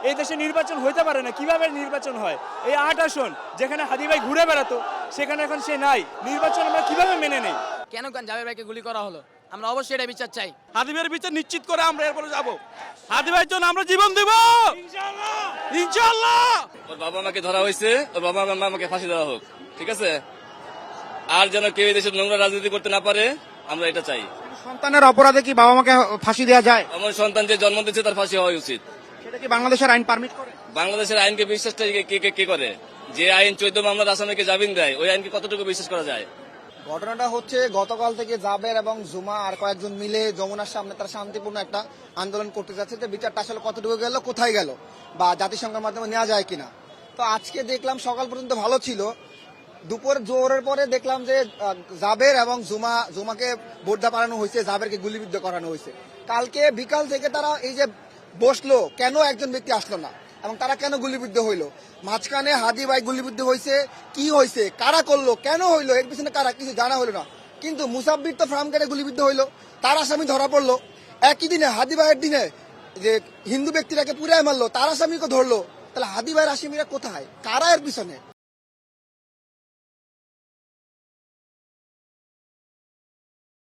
এই দেশে নির্বাচন হইতে পারে না, কিভাবে নির্বাচন হয়? এই ৮ আসন যেখানে হাদি ভাই ঘুরে বেড়াতো সেখানে এখন সে নাই, নির্বাচন আমরা কিভাবে মেনে নেই? কেন জাবের ভাইকে গুলি করা হলো? আমরা অবশ্যই এটা বিচার চাই। হাদি ভাইয়ের বিচার নিশ্চিত করে আমরা এরপরে যাব। হাদি ভাইয়ের জন্য আমরা জীবন দেব ইনশাআল্লাহ ইনশাআল্লাহ। ওর বাবা মাকে ধরা হয়েছে, ওর বাবা মা আমাকে ফাঁসি দেওয়া হোক, ঠিক আছে? আর যেন কেউ এই দেশের নোংরা রাজনীতি করতে না পারে, আমরা এটা চাই। সন্তানের অপরাধে কি বাবা মাকে ফাঁসি দেওয়া যায়? আমার সন্তান যে জন্ম দিচ্ছে তার ফাঁসি হওয়া উচিত। সেটা কি বাংলাদেশের আইন পারমিট করে? বাংলাদেশের আইনকে বিশ্বাসটা কে করে? যে আইন 14 মামলার আসামিকে জামিন দেয়, ওই আইনকে কতটুকু বিশ্বাস করা যায়? ঘটনাটা হচ্ছে গতকাল থেকে জাবের এবং জুমা আর কয়েকজন মিলে যমুনার সামনে তারা শান্তিপূর্ণ একটা আন্দোলন করতে যাচ্ছে, যে বিচারটা আসলে কতটুকু গেল, কোথায় গেল, বা জাতিসংঘের মাধ্যমে নেওয়া যায় কিনা। তো আজকে দেখলাম সকাল পর্যন্ত ভালো ছিল, দুপুর জোরের পরে দেখলাম যে জাবের এবং জুমাকে বোর্ডা পালানো হয়েছে, জাবেরকে গুলিবিদ্ধ করানো হয়েছে। কালকে বিকাল থেকে তারা এই যে বসলো, কেন একজন ব্যক্তি আসলো না এবং তারা কেন গুলিবিদ্ধ হইলো? মাঝখানে হাদি ভাই গুলিবিদ্ধ হয়েছে, কি হয়েছে, কারা করলো, কেন হইলো, এর পিছনে কারা, কিছু জানা হলো না। কিন্তু মুসাব্বির তো ফার্ম কেটে গুলিবিদ্ধ হইলো, তার আসামি ধরা পড়লো। একই দিনে হাদি ভাইয়ের দিনে যে হিন্দু ব্যক্তিটাকে পুরাই মারলো, তার আসামিকে ধরলো। তাহলে হাদি ভাইয়ের আসামিরা কোথায়, কারা এর পিছনে?